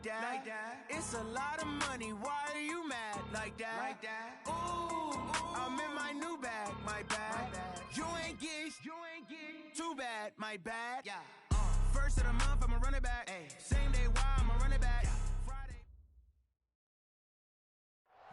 that. It's a lot of money. Why are you mad like that? Ooh, I'm in my new bag, my bad. You ain't get too bad, my bad. Yeah. First of the month, I'ma run it back. Same day, why I'ma run it back.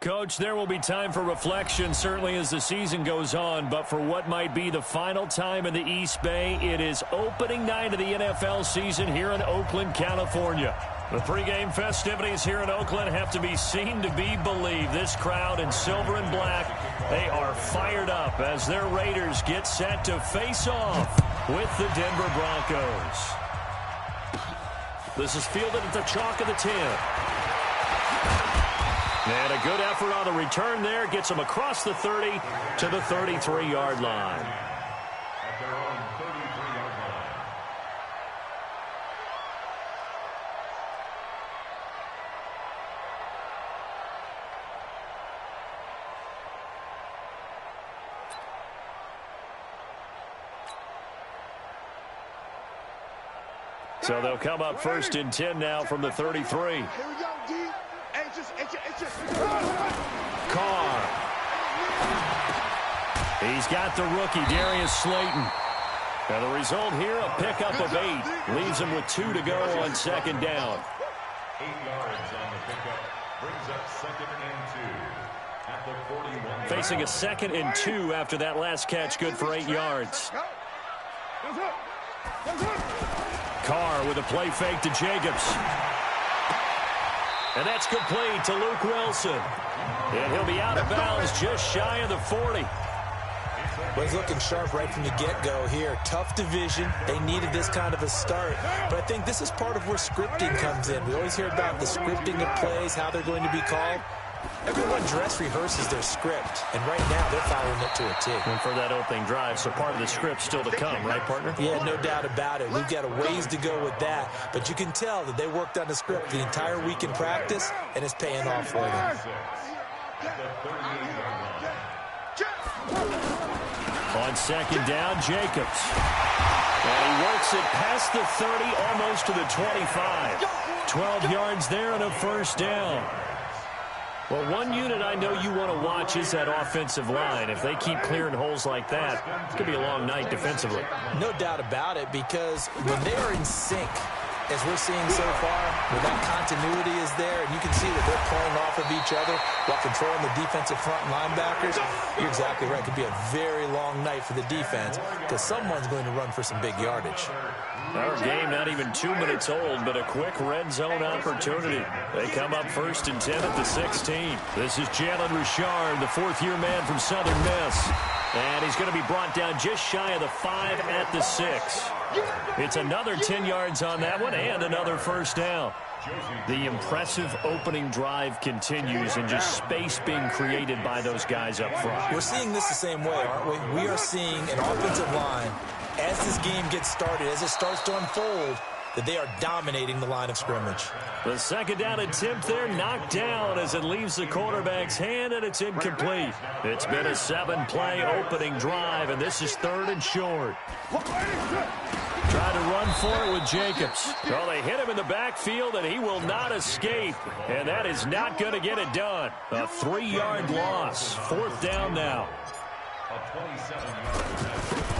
Coach, there will be time for reflection, certainly as the season goes on, but for what might be the final time in the East Bay, it is opening night of the NFL season here in Oakland, California. The pregame festivities here in Oakland have to be seen to be believed. This crowd in silver and black, they are fired up as their Raiders get set to face off with the Denver Broncos. This is fielded at the chalk of the 10. And a good effort on the return there. Gets him across the 30 to the 33-yard line. At their own 33-yard line. So they'll come up first and 10 now from the 33. Here we go, D. Carr. He's got the rookie, Darius Slayton. And the result here, a pickup of 8. Leaves him with 2 to go on second down. 8 yards on the pickup. Brings up second and 2 at the 41. Facing a second and 2 after that last catch, good for 8 yards. Carr with a play fake to Jacobs. And that's complete to Luke Wilson. And he'll be out of bounds just shy of the 40. Well, he's looking sharp right from the get-go here. Tough division. They needed this kind of a start. But I think this is part of where scripting comes in. We always hear about the scripting of plays, how they're going to be called. Everyone dress rehearses their script, and right now they're following it to a T. And for that opening drive, so part of the script still to come, right, partner? Yeah, no doubt about it. We've got a ways to go with that, but you can tell that they worked on the script the entire week in practice, and it's paying off for them. On second down, Jacobs. And he works it past the 30, almost to the 25. 12 yards there and a first down. Well, one unit I know you want to watch is that offensive line. If they keep clearing holes like that, it's going to be a long night defensively. No doubt about it, because when they are in sync, as we're seeing so far, where that continuity is there, and you can see that they're pulling off of each other while controlling the defensive front linebackers, you're exactly right. It could be a very long night for the defense because someone's going to run for some big yardage. Our game not even 2 minutes old, but a quick red zone opportunity. They come up first and 10 at the 16. This is Jalen Richard, the fourth-year man from Southern Miss. And he's going to be brought down just shy of the 5 at the 6. It's another 10 yards on that one and another first down. The impressive opening drive continues and just space being created by those guys up front. We're seeing this the same way, aren't we? We are seeing an offensive line, as this game gets started, as it starts to unfold, that they are dominating the line of scrimmage. The second down attempt there knocked down as it leaves the quarterback's hand, and it's incomplete. It's been a 7-play opening drive, and this is third and short. Trying to run for it with Jacobs. Well, they hit him in the backfield, and he will not escape. And that is not going to get it done. A 3-yard loss. Fourth down now. A 27-yard.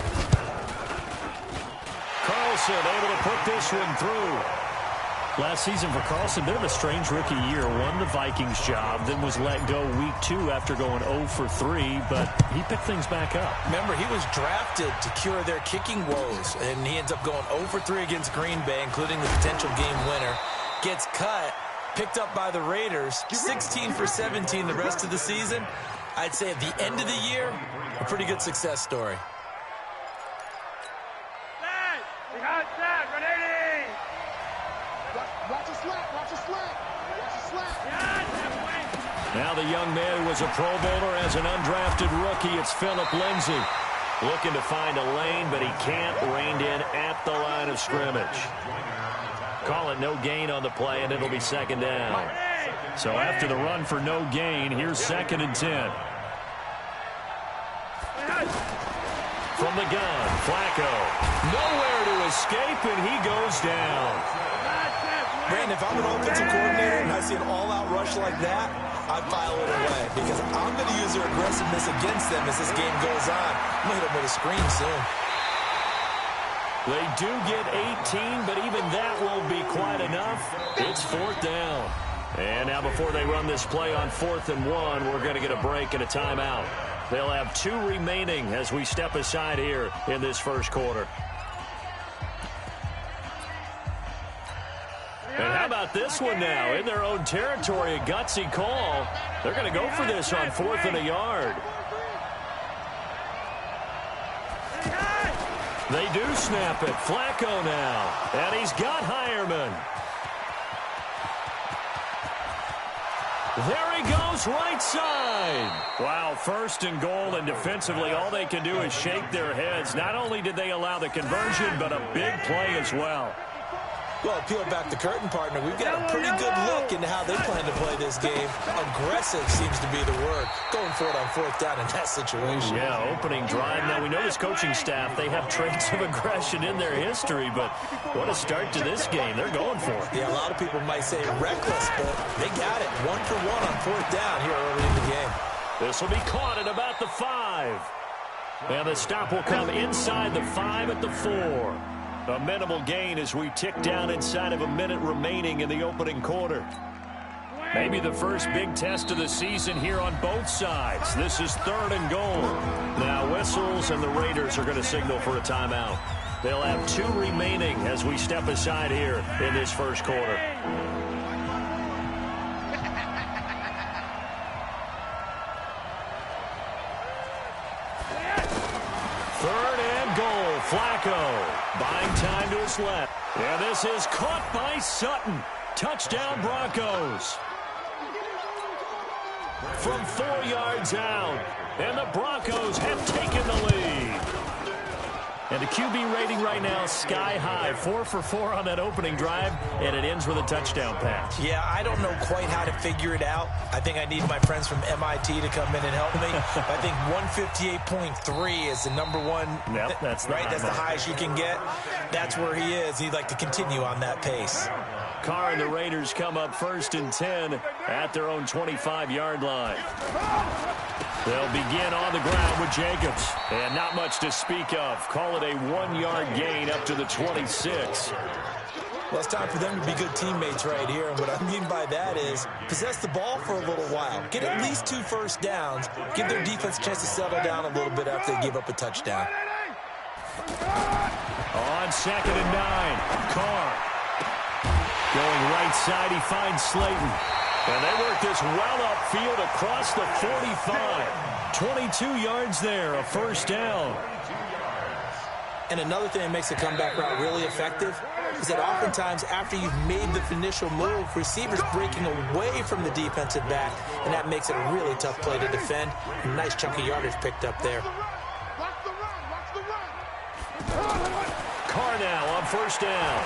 Carlson able to put this one through. Last season for Carlson, bit of a strange rookie year. Won the Vikings job, then was let go week 2 after going 0 for 3, but he picked things back up. Remember, he was drafted to cure their kicking woes, and he ends up going 0 for 3 against Green Bay, including the potential game winner. Gets cut, picked up by the Raiders, 16 for 17 the rest of the season. I'd say at the end of the year, a pretty good success story. Now the young man who was a Pro Bowler as an undrafted rookie, it's Phillip Lindsay. Looking to find a lane, but he can't. Reined in at the line of scrimmage. Call it no gain on the play, and it'll be second down. So after the run for no gain, here's second and 10. From the gun, Flacco. Nowhere to escape, and he goes down. Brandon, if I'm an offensive coordinator and I see an all-out rush like that, I file it away because I'm going to use their aggressiveness against them as this game goes on. I'm going to hit them with a screen soon. They do get 18, but even that won't be quite enough. It's 4th down. And now before they run this play on 4th and 1, we're going to get a break and a timeout. They'll have 2 remaining as we step aside here in this first quarter. And how about this one now? In their own territory, a gutsy call. They're going to go for this on 4th and a yard. They do snap it. Flacco now. And he's got Hireman. There he goes, right side. Wow, 1st and goal, and defensively all they can do is shake their heads. Not only did they allow the conversion, but a big play as well. Well, peel back the curtain, partner. We've got a pretty good look into how they plan to play this game. Aggressive seems to be the word. Going for it on 4th down in that situation. Yeah, opening drive. Now, we know this coaching staff, they have traits of aggression in their history, but what a start to this game. They're going for it. Yeah, a lot of people might say reckless, but they got it. 1 for 1 on 4th down here early in the game. This will be caught at about the 5. And the stop will come inside the 5 at the 4. A minimal gain as we tick down inside of a minute remaining in the opening quarter. Maybe the first big test of the season here on both sides. This is 3rd and goal. Now whistles and the Raiders are going to signal for a timeout. They'll have 2 remaining as we step aside here in this first quarter. 3rd and goal. Flacco buying time to his left. And this is caught by Sutton. Touchdown Broncos. From 4 yards out. And the Broncos have taken the lead. And the QB rating right now, sky high. 4 for 4 on that opening drive, and it ends with a touchdown pass. Yeah, I don't know quite how to figure it out. I think I need my friends from MIT to come in and help me. I think 158.3 is the number one. Yep, that's the right. That's the highest you can get. That's where he is. He'd like to continue on that pace. Carr and the Raiders come up 1st and 10 at their own 25-yard line. They'll begin on the ground with Jacobs. And not much to speak of. Call it a 1-yard gain up to the 26. Well, it's time for them to be good teammates right here. And what I mean by that is possess the ball for a little while. Get at least 2 first downs. Give their defense a chance to settle down a little bit after they give up a touchdown. On 2nd and 9, Carr. Going right side, he finds Slayton. And they work this well upfield across the 45. 22 yards there, a first down. And another thing that makes the comeback route really effective is that oftentimes after you've made the initial move, receivers breaking away from the defensive back, and that makes it a really tough play to defend. A nice chunk of yardage picked up there. Carr now on first down.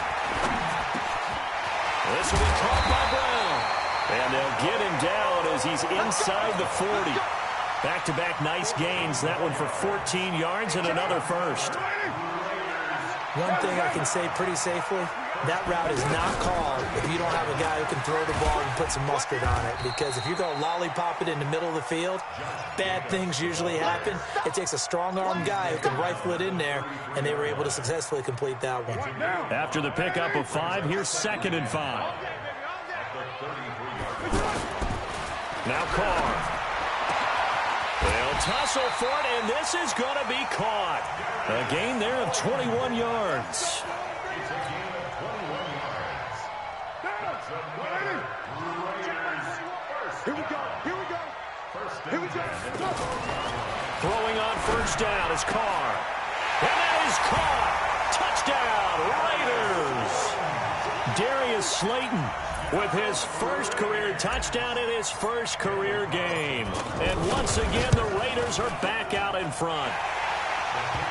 This will be caught by Brown. And they'll get him down as he's inside the 40. Back-to-back nice gains. That one for 14 yards and another first. One thing I can say pretty safely, that route is not called if you don't have a guy who can throw the ball and put some mustard on it. Because if you're going to lollipop it in the middle of the field, bad things usually happen. It takes a strong-armed guy who can rifle it in there, and they were able to successfully complete that one. After the pickup of 5, here's 2nd and 5. Now Carr. They'll tussle for it, and this is going to be caught. A gain there of 21 yards. Throwing on first down is Carr. And that is caught. Touchdown, Raiders. Darius Slayton with his first career touchdown in his first career game. And once again, the Raiders are back out in front.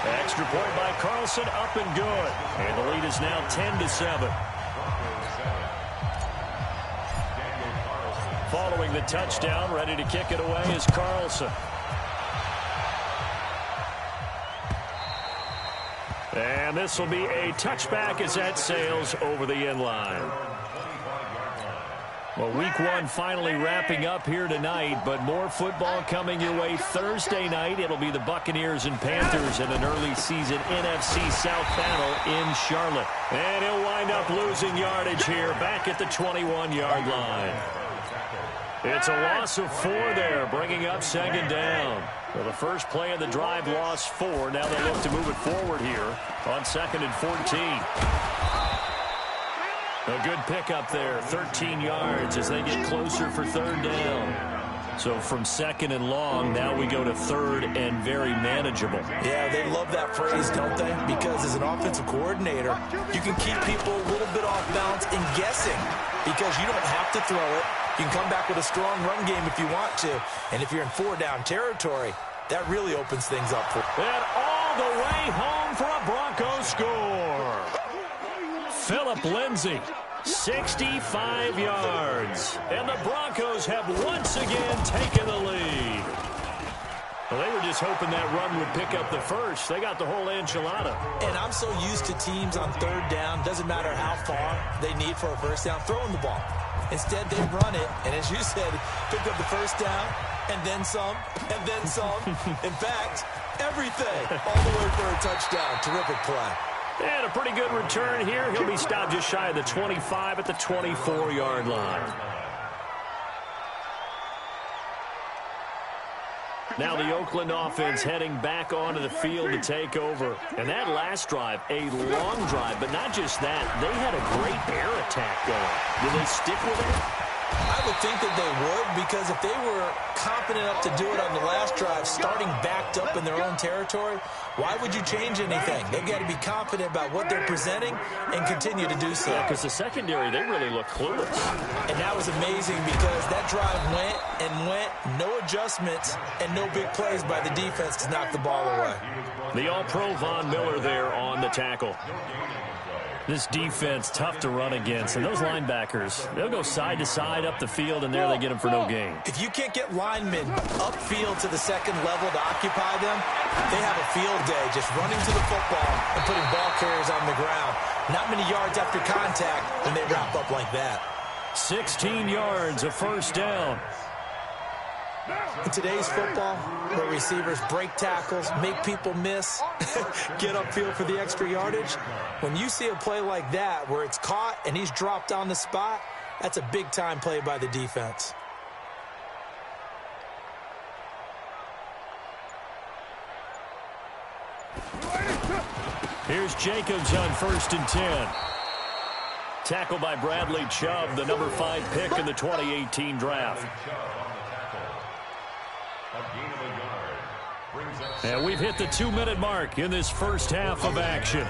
Extra point by Carlson, up and good. And the lead is now 10-7. Following the touchdown, ready to kick it away is Carlson. And this will be a touchback as that sails over the end line. Well, week one finally wrapping up here tonight, but more football coming your way Thursday night. It'll be the Buccaneers and Panthers in an early season NFC South battle in Charlotte. And he'll wind up losing yardage here back at the 21-yard line. It's a loss of 4 there, bringing up second down. Well, the first play of the drive lost 4. Now they look to move it forward here on 2nd and 14. A good pickup there, 13 yards as they get closer for 3rd down. So from 2nd and long, now we go to 3rd and very manageable. Yeah, they love that phrase, don't they? Because as an offensive coordinator, you can keep people a little bit off balance and guessing because you don't have to throw it. You can come back with a strong run game if you want to. And if you're in 4-down territory, that really opens things up for you. And all the way home for a Broncos score. Phillip Lindsay, 65 yards. And the Broncos have once again taken the lead. Well, they were just hoping that run would pick up the first. They got the whole enchilada. And I'm so used to teams on 3rd down, doesn't matter how far they need for a first down, throwing the ball. Instead, they run it, and as you said, pick up the first down, and then some, and then some. In fact, everything, all the way for a touchdown. Terrific play. And a pretty good return here. He'll be stopped just shy of the 25 at the 24-yard line. Now the Oakland offense heading back onto the field to take over. And that last drive, a long drive, but not just that. They had a great air attack going. Did they stick with it? I would think that they would, because if they were confident enough to do it on the last drive, starting backed up in their own territory, why would you change anything? They've got to be confident about what they're presenting and continue to do so. Yeah, because the secondary, they really look clueless. And that was amazing because that drive went and went, no adjustments, and no big plays by the defense to knock the ball away. The All-Pro Von Miller there on the tackle. This defense, tough to run against. And those linebackers, they'll go side to side up the field, and there they get them for no gain. If you can't get linemen upfield to the second level to occupy them, they have a field day just running to the football and putting ball carriers on the ground. Not many yards after contact when they wrap up like that. 16 yards, a first down. In today's football, where receivers break tackles, make people miss, get upfield for the extra yardage, when you see a play like that where it's caught and he's dropped on the spot, that's a big-time play by the defense. Here's Jacobs on 1st and 10. Tackled by Bradley Chubb, the number 5 pick in the 2018 draft. And we've hit the 2-minute mark in this first half of action.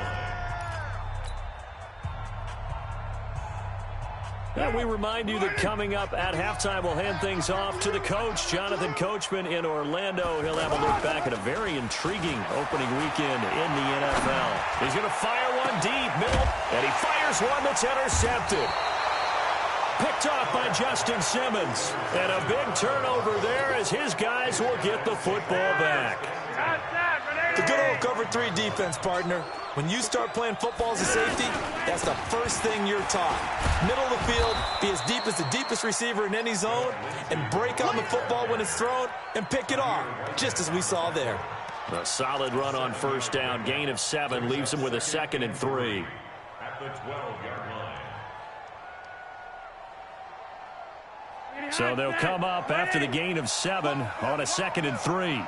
And we remind you that coming up at halftime, we'll hand things off to the coach, Jonathan Coachman in Orlando. He'll have a look back at a very intriguing opening weekend in the NFL. He's going to fire one deep, middle, and he fires one that's intercepted. Picked off by Justin Simmons. And a big turnover there as his guys will get the football back. The good old cover 3 defense, partner. When you start playing football as a safety, that's the first thing you're taught. Middle of the field, be as deep as the deepest receiver in any zone, and break on the football when it's thrown and pick it off, just as we saw there. A solid run on first down. Gain of 7 leaves him with a 2nd and 3. At the 12-yard line. So they'll come up after the gain of 7 on a 2nd and 3.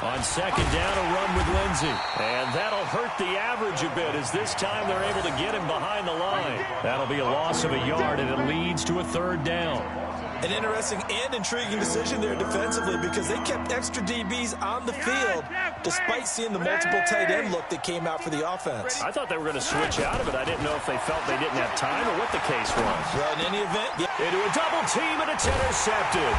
On 2nd down, a run with Lindsay. And that'll hurt the average a bit as this time they're able to get him behind the line. That'll be a loss of a yard, and it leads to a 3rd down. An interesting and intriguing decision there defensively because they kept extra DBs on the field despite seeing the multiple tight end look that came out for the offense. I thought they were going to switch out of it. I didn't know if they felt they didn't have time or what the case was. Well, in any event, into a double team, and it's intercepted.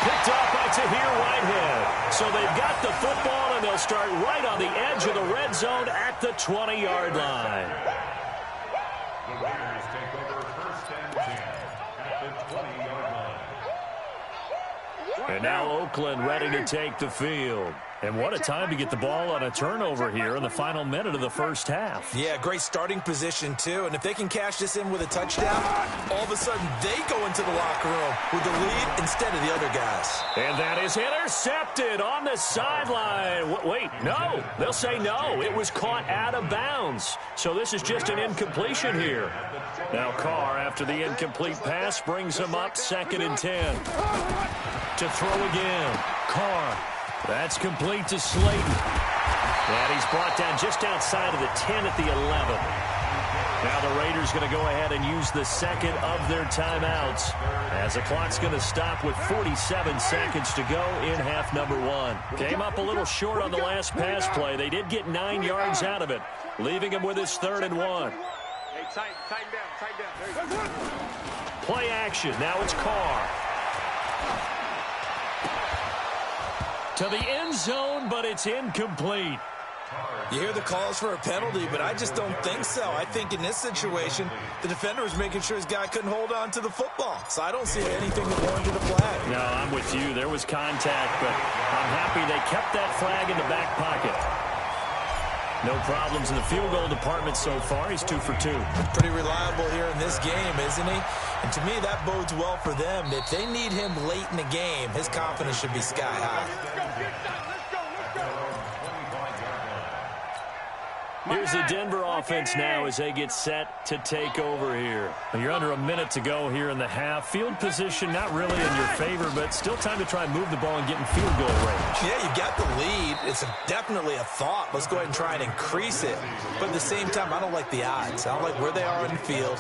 Picked off by Tahir Whitehead. So they've got the football, and they'll start right on the edge of the red zone at the 20-yard line. The Raiders take over 1st and 10 at the 20-yard line. And now Oakland ready to take the field. And what a time to get the ball on a turnover here in the final minute of the first half. Yeah, great starting position, too. And if they can cash this in with a touchdown, all of a sudden they go into the locker room with the lead instead of the other guys. And that is intercepted on the sideline. Wait, no. They'll say no. It was caught out of bounds. So this is just an incompletion here. Now Carr, after the incomplete pass, brings him up 2nd and 10. To throw again. Carr. That's complete to Slayton. And he's brought down just outside of the 10 at the 11. Now the Raiders going to go ahead and use the second of their timeouts as the clock's going to stop with 47 seconds to go in half number 1. Came up a little short on the last pass play. They did get 9 yards out of it, leaving him with his 3rd and 1. Hey, tighten down. There you go. Play action. Now it's Carr. To the end zone, but it's incomplete. You hear the calls for a penalty, but I just don't think so. I think in this situation, the defender was making sure his guy couldn't hold on to the football. So I don't see anything that warranted a flag. No, I'm with you. There was contact, but I'm happy they kept that flag in the back pocket. No problems in the field goal department so far. He's 2 for 2. Pretty reliable here in this game, isn't he? And to me, that bodes well for them. If they need him late in the game, his confidence should be sky high. Here's the Denver offense now as they get set to take over here. You're under a minute to go here in the half. Field position not really in your favor, but still time to try and move the ball and get in field goal range. Yeah, you got the lead. It's definitely a thought. Let's go ahead and try and increase it. But at the same time, I don't like the odds. I don't like where they are in the field.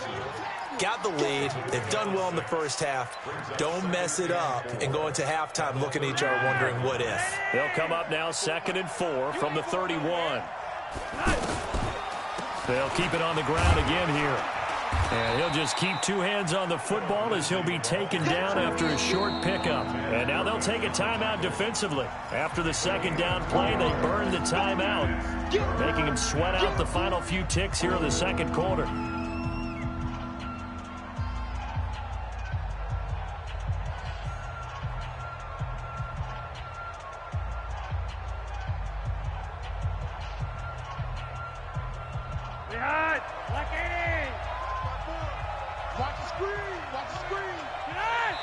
Got the lead. They've done well in the first half. Don't mess it up and go into halftime looking at each other wondering what if. They'll come up now 2nd and 4 from the 31. They'll keep it on the ground again here. And he'll just keep 2 hands on the football as he'll be taken down after a short pickup. And now they'll take a timeout defensively. After the 2nd down play, they burn the timeout, making him sweat out the final few ticks here in the 2nd quarter.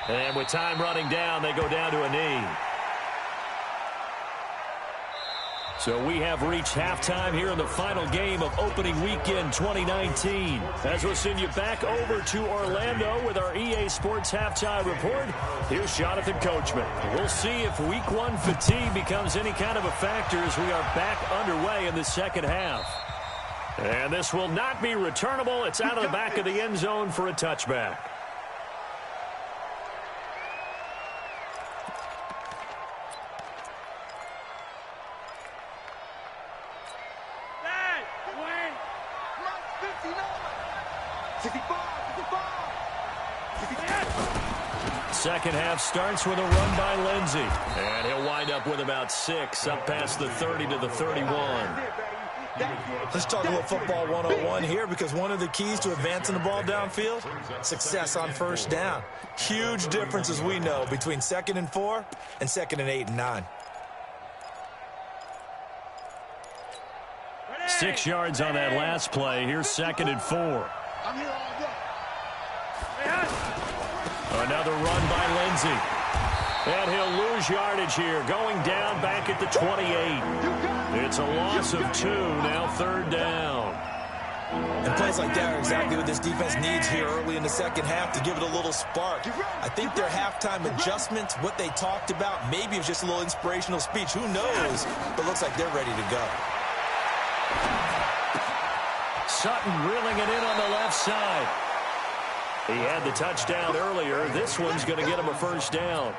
And with time running down, they go down to a knee. So we have reached halftime here in the final game of opening weekend 2019. As we'll send you back over to Orlando with our EA Sports Halftime Report, here's Jonathan Coachman. We'll see if week 1 fatigue becomes any kind of a factor as we are back underway in the 2nd half. And this will not be returnable. It's out of the back of the end zone for a touchback. Second half starts with a run by Lindsey. And he'll wind up with about 6 up past the 30 to the 31. Let's talk a little football 101 here, because one of the keys to advancing the ball downfield, success on first down. Huge difference, as we know, between 2nd and 4 and 2nd and 8 and 9. 6 yards on that last play. Here's 2nd and 4. Another run by Lindsey. And he'll lose yardage here, going down back at the 28. It's a loss of 2, now 3rd down. And plays like that are exactly what this defense needs here early in the 2nd half to give it a little spark. I think their halftime adjustments, what they talked about, maybe it was just a little inspirational speech. Who knows? But looks like they're ready to go. Sutton reeling it in on the left side. He had the touchdown earlier. This one's going to get him a 1st down.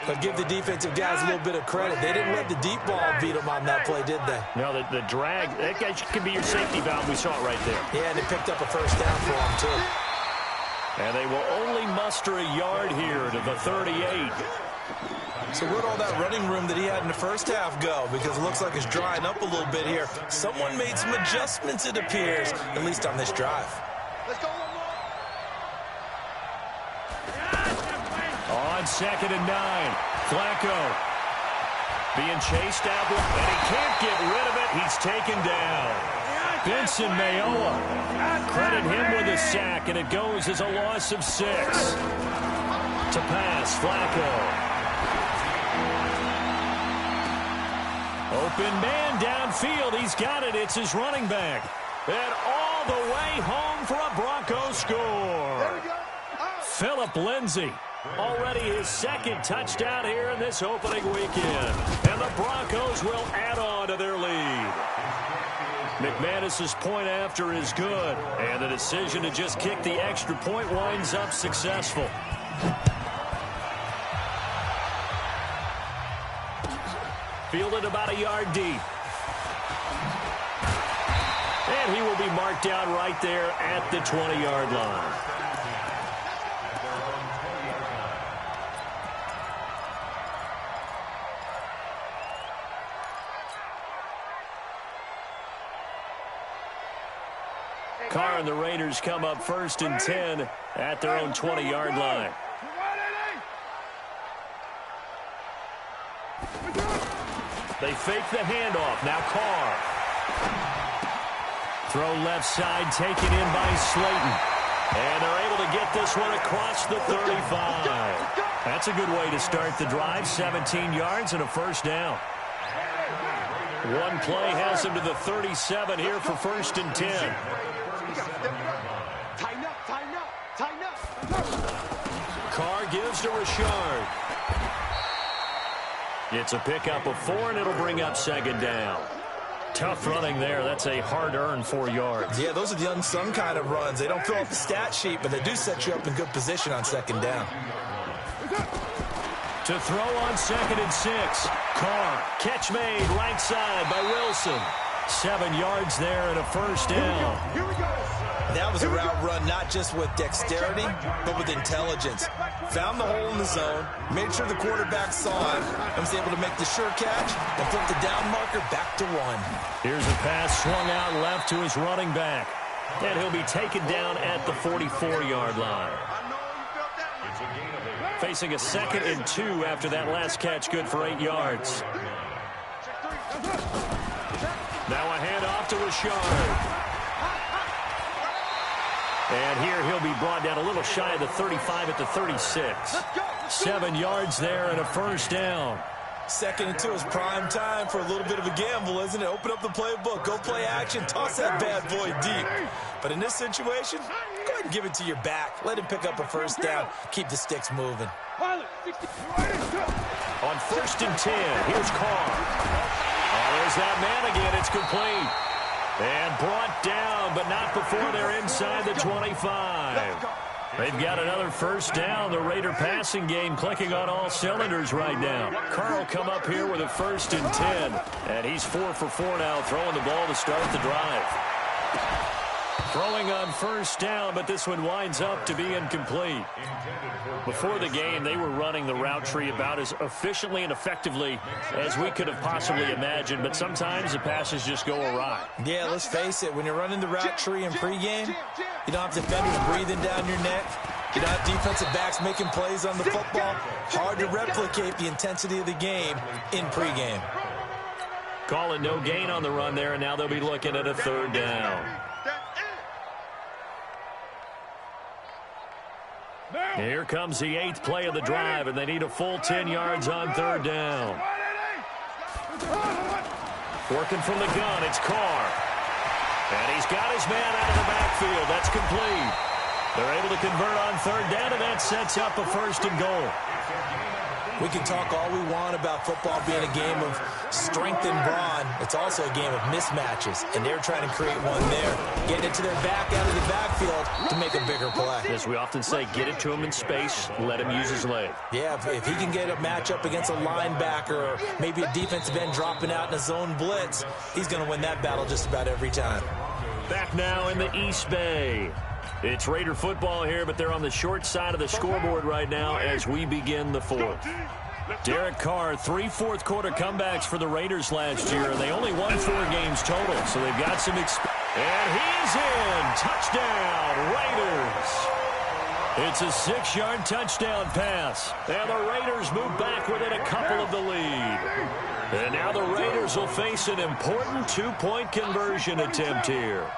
But give the defensive guys a little bit of credit. They didn't let the deep ball beat them on that play, did they? No, the drag, that could be your safety valve. We saw it right there. Yeah, and they picked up a 1st down for them, too. And they will only muster a yard here to the 38. So where'd all that running room that he had in the first half go? Because it looks like it's drying up a little bit here. Someone made some adjustments, it appears, at least on this drive. Let's go. On 2nd and 9, Flacco. Being chased out, and he can't get rid of it. He's taken down. Benson Mayowa. Credit him with a sack, and it goes as a loss of 6. To pass, Flacco. Open man downfield. He's got it. It's his running back. And all the way home for a Broncos score. Phillip Lindsay. Already his second touchdown here in this opening weekend. And the Broncos will add on to their lead. McManus's point after is good. And the decision to just kick the extra point winds up successful. Fielded about a yard deep. And he will be marked down right there at the 20-yard line. Carr and the Raiders come up 1st and 10 at their own 20-yard line. They fake the handoff. Now Carr. Throw left side, taken in by Slayton. And they're able to get this one across the 35. That's a good way to start the drive. 17 yards and a first down. One play has him to the 37 here for 1st and 10. Carr gives to Richard. It's a pickup of 4, and it'll bring up 2nd down. Tough running there. That's a hard-earned 4 yards. Yeah, those are the unsung kind of runs. They don't fill up the stat sheet, but they do set you up in good position on 2nd down. To throw on 2nd and 6. Carr. Catch made right side by Wilson. 7 yards there and a first down. That was a route run not just with dexterity, but with intelligence. Found the hole in the zone, made sure the quarterback saw him, and was able to make the sure catch and flip the down marker back to 1. Here's a pass swung out left to his running back. And he'll be taken down at the 44-yard line. Facing a 2nd and 2 after that last catch, good for 8 yards. Now a handoff to Richard. And here he'll be brought down a little shy of the 35 at the 36. 7 yards there and a first down. 2nd and 2 is prime time for a little bit of a gamble, isn't it? Open up the playbook, go play action, toss that bad boy deep. But in this situation, go ahead and give it to your back. Let him pick up a first down. Keep the sticks moving. On 1st and 10, here's Carr. Oh, there's that man again. It's complete. And brought down, but not before they're inside the 25. They've got another first down. The Raider passing game clicking on all cylinders right now. Carr will come up here with a 1st and 10. And he's 4 for 4 now, throwing the ball to start the drive. Throwing on first down, but this one winds up to be incomplete. Before the game, they were running the route tree about as efficiently and effectively as we could have possibly imagined, but sometimes the passes just go awry. Yeah, let's face it. When you're running the route tree in pregame, you don't have defenders breathing down your neck. You don't have defensive backs making plays on the football. Hard to replicate the intensity of the game in pregame. Call it no gain on the run there, and now they'll be looking at a 3rd down. Here comes the 8th play of the drive, and they need a full 10 yards on 3rd down. Working from the gun, it's Carr. And he's got his man out of the backfield. That's complete. They're able to convert on 3rd down, and that sets up a 1st and goal. We can talk all we want about football being a game of strength and brawn. It's also a game of mismatches, and they're trying to create one there. Getting it to their back out of the backfield to make a bigger play. As we often say, get it to him in space, let him use his leg. Yeah, if he can get a matchup against a linebacker or maybe a defensive end dropping out in a zone blitz, he's going to win that battle just about every time. Back now in the East Bay. It's Raider football here, but they're on the short side of the scoreboard right now as we begin the 4th. Derek Carr, 3 fourth-quarter comebacks for the Raiders last year, and they only won 4 games total, so they've got some experience. And he's in. Touchdown, Raiders. It's a 6-yard touchdown pass. And the Raiders move back within a couple of the lead. And now the Raiders will face an important 2-point conversion attempt here.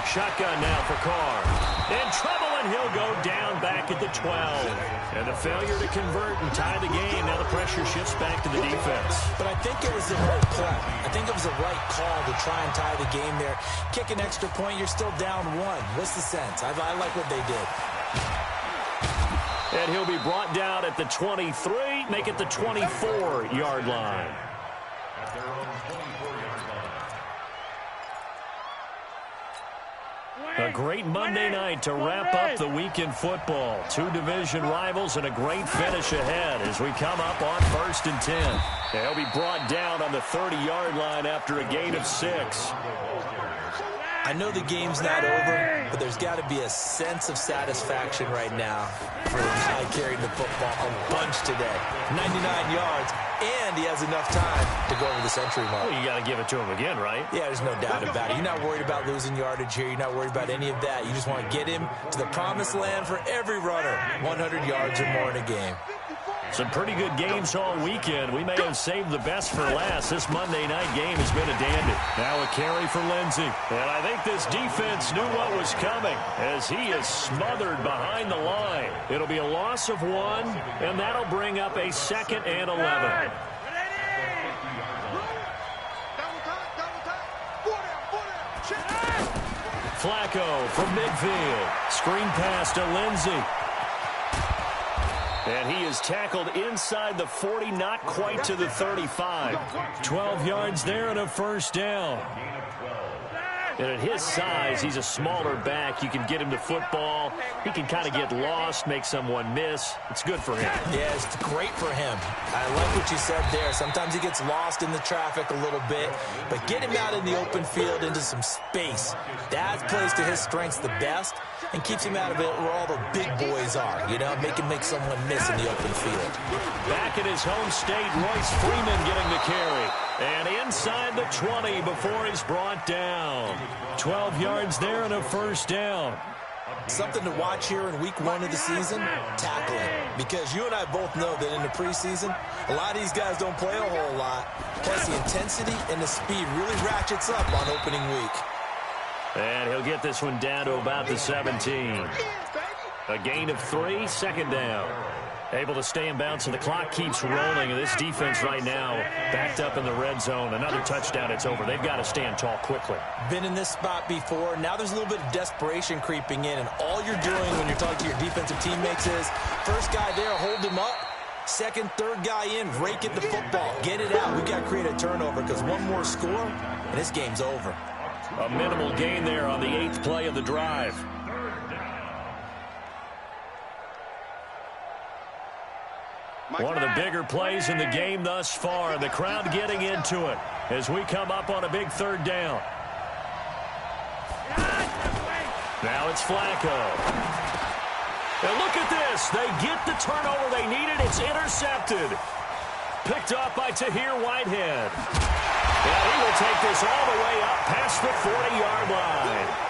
Shotgun now for Carr. In trouble, and he'll go down back at the 12. And the failure to convert and tie the game. Now the pressure shifts back to the defense. But I think it was the right play. I think it was the right call to try and tie the game there. Kick an extra point, you're still down 1. What's the sense? I like what they did. And he'll be brought down at the 23, make it the 24-yard line. At their own 24-yard line. A great Monday night to wrap up the week in football. 2 division rivals and a great finish ahead as we come up on 1st and 10. They'll be brought down on the 30-yard line after a gain of 6. I know the game's not over, but there's got to be a sense of satisfaction right now for the guy carrying the football a bunch today. 99 yards, and he has enough time to go over the century mark. Well, you got to give it to him again, right? Yeah, there's no doubt about it. You're not worried about losing yardage here. You're not worried about any of that. You just want to get him to the promised land for every runner. 100 yards or more in a game. Some pretty good games all weekend. We may have saved the best for last. This Monday night game has been a dandy. Now a carry for Lindsey. And I think this defense knew what was coming as he is smothered behind the line. It'll be a loss of 1, and that'll bring up a 2nd and 11. Flacco from midfield. Screen pass to Lindsey. And he is tackled inside the 40, not quite to the 35. 12 yards there and a 1st down. And at his size, he's a smaller back. You can get him to football. He can kind of get lost, make someone miss. It's good for him. Yeah, it's great for him. I like what you said there. Sometimes he gets lost in the traffic a little bit, but get him out in the open field into some space. That plays to his strengths the best and keeps him out of it where all the big boys are, you know, make someone miss in the open field. Back in his home state, Royce Freeman getting the carry. And inside the 20 before he's brought down. 12 yards there and a 1st down. Something to watch here in week 1 of the season, tackling. Because you and I both know that in the preseason, a lot of these guys don't play a whole lot. Plus the intensity and the speed really ratchets up on opening week. And he'll get this one down to about the 17. A gain of 3, 2nd down. Able to stay in bounds, so the clock keeps rolling. And this defense right now backed up in the red zone. Another touchdown, it's over. They've got to stand tall quickly. Been in this spot before. Now there's a little bit of desperation creeping in. And all you're doing when you're talking to your defensive teammates is, first guy there, hold him up. Second, third guy in, rake at the football. Get it out. We've got to create a turnover because one more score, and this game's over. A minimal gain there on the 8th play of the drive. One of the bigger plays in the game thus far, and the crowd getting into it as we come up on a big 3rd down. Now it's Flacco. And look at this. They get the turnover they needed. It's intercepted. Picked off by Tahir Whitehead. And he will take this all the way up past the 40-yard line.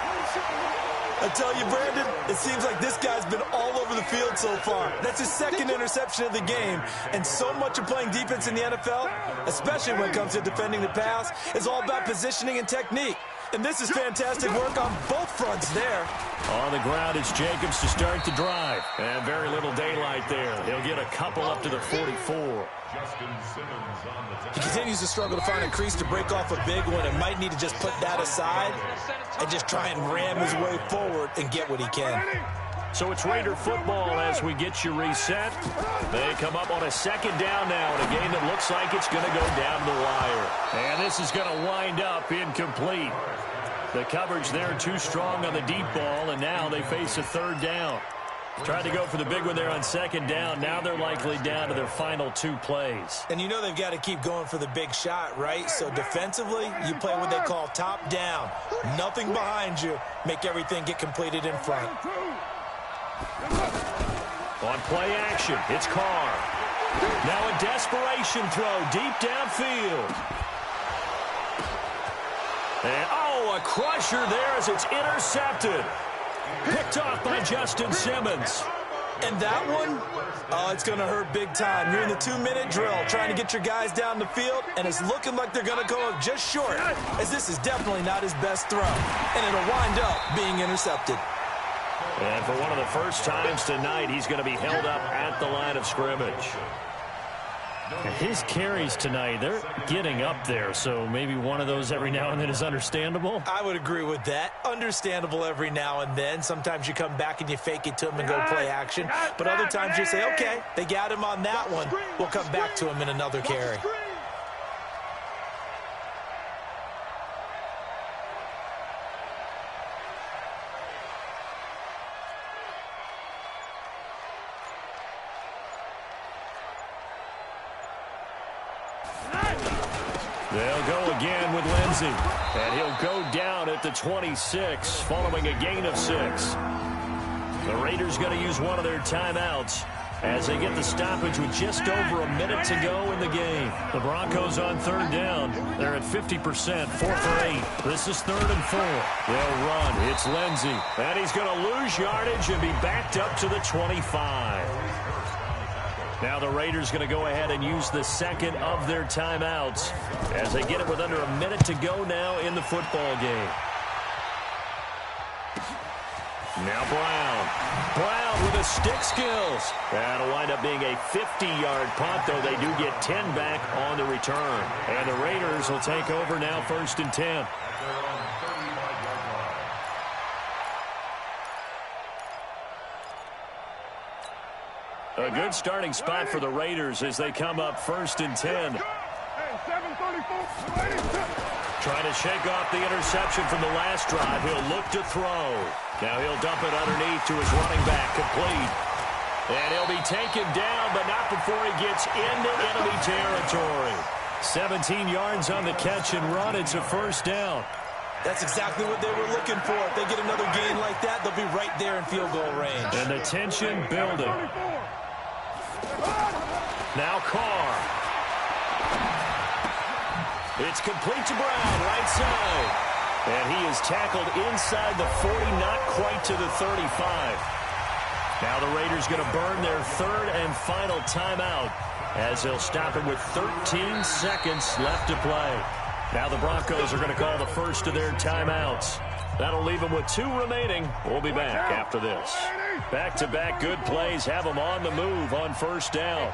I tell you, Brandon, it seems like this guy's been all over the field so far. That's his 2nd interception of the game. And so much of playing defense in the NFL, especially when it comes to defending the pass, is all about positioning and technique. And this is fantastic work on both fronts there. On the ground, it's Jacobs to start the drive. And very little daylight there. He'll get a couple up to the 44. He continues to struggle to find a crease to break off a big one and might need to just put that aside and just try and ram his way forward and get what he can. So it's Raider football as we get you reset. They come up on a 2nd down now in a game that looks like it's going to go down the wire. And this is going to wind up incomplete. The coverage there too strong on the deep ball, and now they face a 3rd down. Tried to go for the big one there on 2nd down. Now they're likely down to their final 2 plays. And you know they've got to keep going for the big shot, right? So defensively, you play what they call top down. Nothing behind you. Make everything get completed in front. On play action, it's Carr. Now a desperation throw deep downfield. And, a crusher there as it's intercepted. Picked off by Justin Simmons. And that one, oh, it's going to hurt big time. You're in the 2-minute drill trying to get your guys down the field, and it's looking like they're going to go up just short, as this is definitely not his best throw. And it'll wind up being intercepted. And for one of the first times tonight, he's going to be held up at the line of scrimmage. His carries tonight, they're getting up there, so maybe one of those every now and then is understandable. I would agree with that. Understandable every now and then. Sometimes you come back and you fake it to him and go play action. But other times you say, okay, they got him on that one. We'll come back to him in another carry. They'll go again with Lindsey. And he'll go down at the 26, following a gain of 6. The Raiders going to use one of their timeouts as they get the stoppage with just over a minute to go in the game. The Broncos on third down. They're at 50%, 4 for 8. This is 3rd and 4. They'll run. It's Lindsey. And he's going to lose yardage and be backed up to the 25. Now the Raiders going to go ahead and use the second of their timeouts as they get it with under a minute to go now in the football game. Now Brown. Brown with his stick skills. That'll wind up being a 50-yard punt, though they do get 10 back on the return. And the Raiders will take over now 1st and 10. A good starting spot for the Raiders as they come up 1st and 10. Trying to shake off the interception from the last drive. He'll look to throw. Now he'll dump it underneath to his running back, complete. And he'll be taken down, but not before he gets into enemy territory. 17 yards on the catch and run. It's a 1st down. That's exactly what they were looking for. If they get another gain like that, they'll be right there in field goal range. And the tension building. Now Carr. It's complete to Brown, right side. And he is tackled inside the 40, not quite to the 35. Now the Raiders going to burn their 3rd and final timeout as they'll stop him with 13 seconds left to play. Now the Broncos are going to call the first of their timeouts. That'll leave them with 2 remaining. We'll be back after this. Back-to-back good plays have them on the move on 1st down.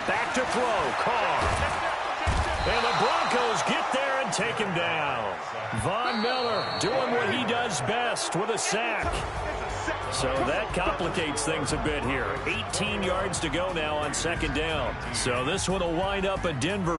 Back to throw, Carr. And the Broncos get there and take him down. Von Miller doing what he does best with a sack. So that complicates things a bit here. 18 yards to go now on 2nd down. So this one will wind up a Denver